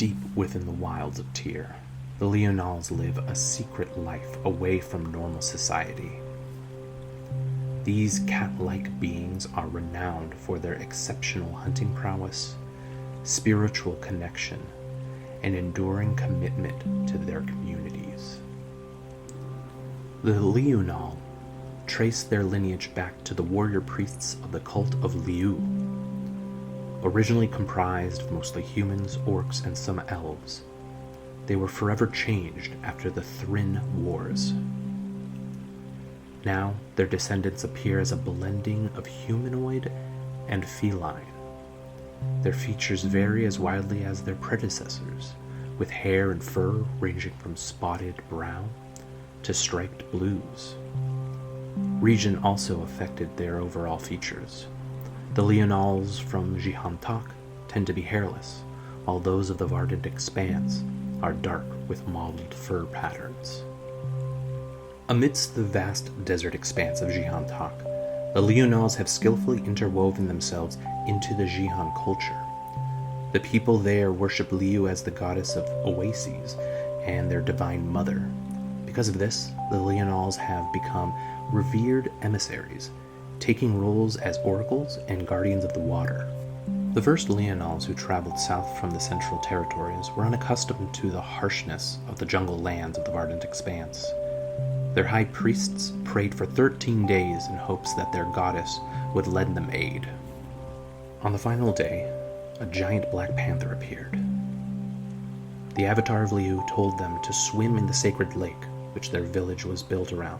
Deep within the wilds of Tyr, the Leonals live a secret life away from normal society. These cat-like beings are renowned for their exceptional hunting prowess, spiritual connection, and enduring commitment to their communities. The Leonal trace their lineage back to the warrior priests of the cult of Liu. Originally comprised of mostly humans, orcs, and some elves, they were forever changed after the Thryn Wars. Now, their descendants appear as a blending of humanoid and feline. Their features vary as widely as their predecessors, with hair and fur ranging from spotted brown to striped blues. Region also affected their overall features. The Leonals from Jihantak tend to be hairless, while those of the Verdant Expanse are dark with mottled fur patterns. Amidst the vast desert expanse of Jihantak, the Leonals have skillfully interwoven themselves into the Jihan culture. The people there worship Liu as the goddess of oases and their divine mother. Because of this, the Leonals have become revered emissaries, taking roles as oracles and guardians of the water. The first Leonals who traveled south from the Central Territories were unaccustomed to the harshness of the jungle lands of the Verdant Expanse. Their high priests prayed for 13 days in hopes that their goddess would lend them aid. On the final day, a giant black panther appeared. The avatar of Liu told them to swim in the sacred lake which their village was built around.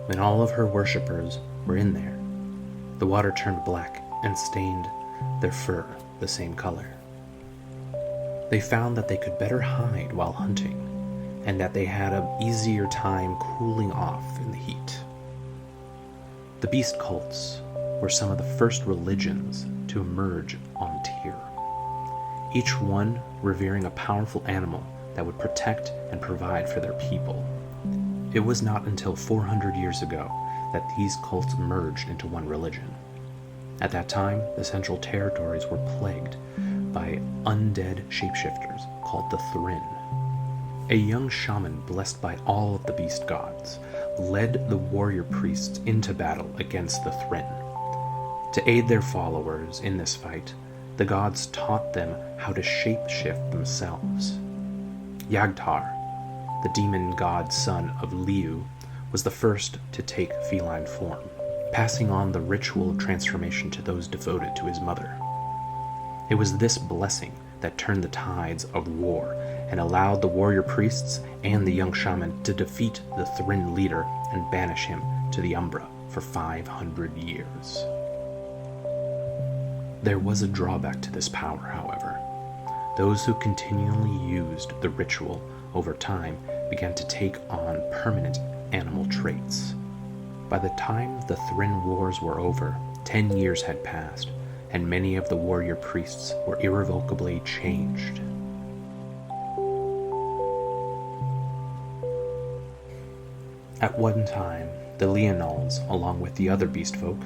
When all of her worshippers were in there, the water turned black and stained their fur the same color. They found that they could better hide while hunting, and that they had an easier time cooling off in the heat. The beast cults were some of the first religions to emerge on Tyr, each one revering a powerful animal that would protect and provide for their people. It was not until 400 years ago that these cults merged into one religion. At that time, the Central Territories were plagued by undead shapeshifters called the Thryn. A young shaman blessed by all of the beast gods led the warrior priests into battle against the Thryn. To aid their followers in this fight, the gods taught them how to shapeshift themselves. Yagtar, the demon god son of Liu, was the first to take feline form, passing on the ritual of transformation to those devoted to his mother. It was this blessing that turned the tides of war and allowed the warrior priests and the young shaman to defeat the Thryn leader and banish him to the Umbra for 500 years. There was a drawback to this power, however. Those who continually used the ritual over time began to take on permanent animal traits. By the time the Thryn Wars were over, 10 years had passed, and many of the warrior priests were irrevocably changed. At one time, the Leonals, along with the other beast folk,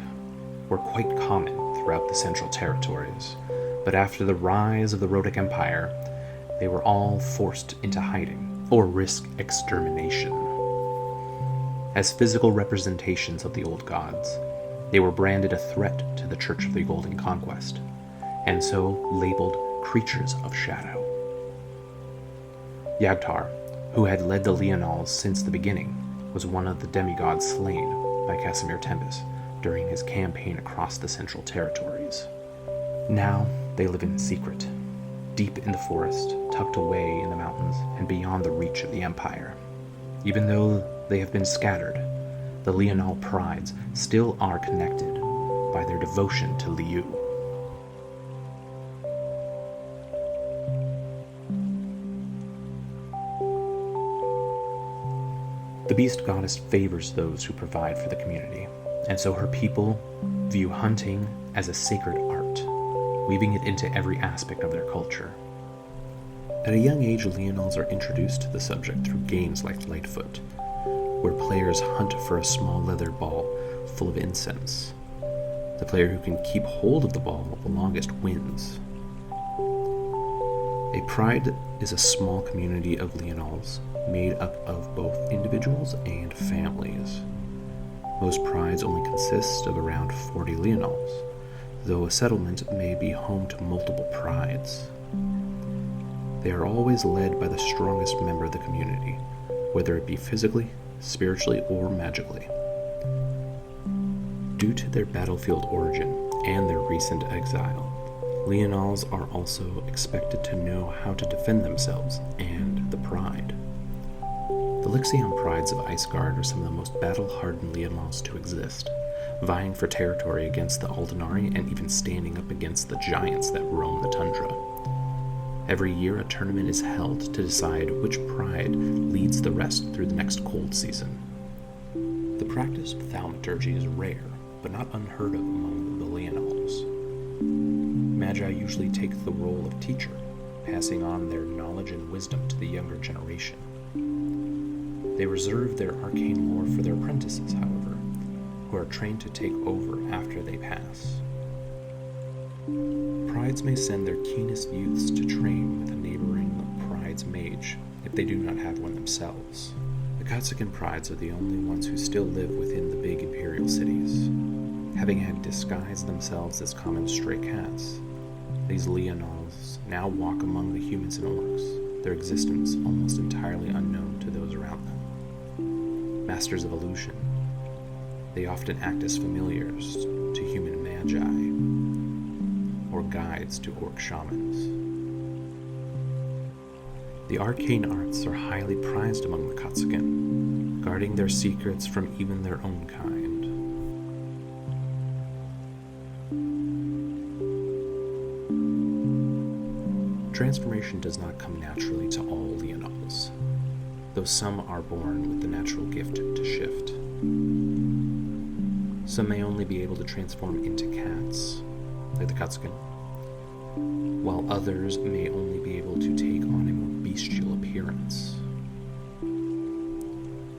were quite common throughout the Central Territories, but after the rise of the Rhotic Empire, they were all forced into hiding, or risk extermination. As physical representations of the old gods, they were branded a threat to the Church of the Golden Conquest, and so labeled creatures of shadow. Yagtar, who had led the Leonals since the beginning, was one of the demigods slain by Casimir Tempest during his campaign across the Central Territories. Now they live in secret, deep in the forest, tucked away in the mountains and beyond the reach of the Empire. Even though they have been scattered, the Leonal prides still are connected by their devotion to Liu. The beast goddess favors those who provide for the community, and so her people view hunting as a sacred art, weaving it into every aspect of their culture. At a young age, Leonals are introduced to the subject through games like Lightfoot, where players hunt for a small leather ball full of incense. The player who can keep hold of the ball the longest wins. A pride is a small community of Leonals made up of both individuals and families. Most prides only consist of around 40 Leonals, though a settlement may be home to multiple prides. They are always led by the strongest member of the community, whether it be physically, spiritually, or magically. Due to their battlefield origin and their recent exile, Leonals are also expected to know how to defend themselves and the pride. The Lixion prides of Iceguard are some of the most battle-hardened Leonals to exist, vying for territory against the Aldinari and even standing up against the giants that roam the tundra. Every year a tournament is held to decide which pride leads the rest through the next cold season. The practice of thaumaturgy is rare, but not unheard of among the Leonals. Magi usually take the role of teacher, passing on their knowledge and wisdom to the younger generation. They reserve their arcane lore for their apprentices, however, who are trained to take over after they pass. Prides may send their keenest youths to train with a neighboring pride's mage if they do not have one themselves. The Katsukin prides are the only ones who still live within the big imperial cities. Having had disguised themselves as common stray cats, these Leonals now walk among the humans and orcs, their existence almost entirely unknown to those around them. Masters of illusion, they often act as familiars to human magi or guides to orc shamans. The arcane arts are highly prized among the Katsukin, guarding their secrets from even their own kind. Transformation does not come naturally to all Leonals, though some are born with the natural gift to shift. Some may only be able to transform into cats, like the Katsukin, while others may only be able to take on a more bestial appearance.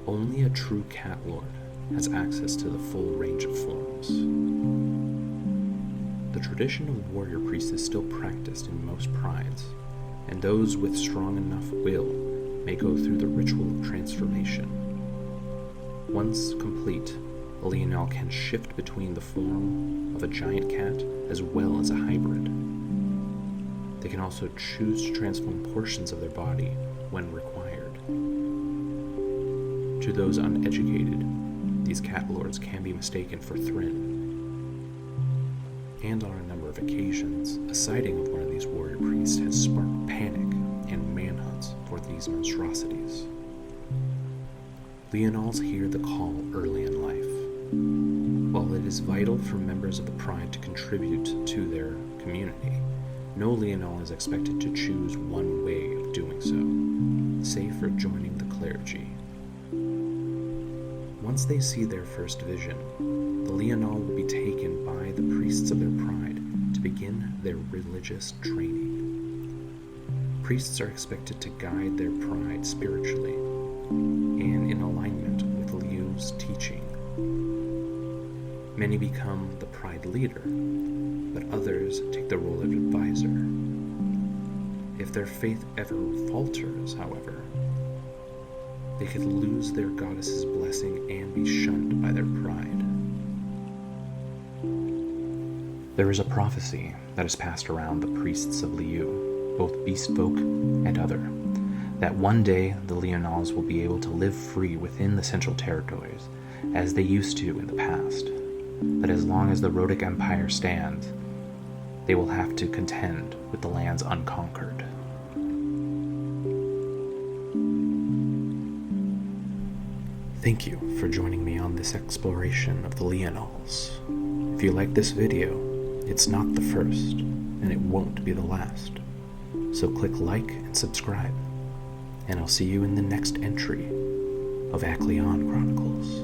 Only a true cat lord has access to the full range of forms. The tradition of warrior priests is still practiced in most prides, and those with strong enough will may go through the ritual of transformation. Once complete, a Leonal can shift between the form of a giant cat as well as a hybrid. They can also choose to transform portions of their body when required. To those uneducated, these cat lords can be mistaken for Thryn. And on a number of occasions, a sighting of one of these warrior priests has sparked panic and manhunts for these monstrosities. Leonals hear the call early in life. While it is vital for members of the pride to contribute to their community, no Leonal is expected to choose one way of doing so, save for joining the clergy. Once they see their first vision, the Leonal will be taken by the priests of their pride to begin their religious training. Priests are expected to guide their pride spiritually and in alignment with Liu's teaching. Many become the pride leader, but others take the role of advisor. If their faith ever falters, however, they could lose their goddess's blessing and be shunned by their pride. There is a prophecy that is passed around the priests of Liu, both beast folk and other, that one day the Leonals will be able to live free within the Central Territories, as they used to in the past. But as long as the Rhodic Empire stands, they will have to contend with the lands unconquered. Thank you for joining me on this exploration of the Leonals. If you like this video, it's not the first, and it won't be the last. So click like and subscribe, and I'll see you in the next entry of Acleon Chronicles.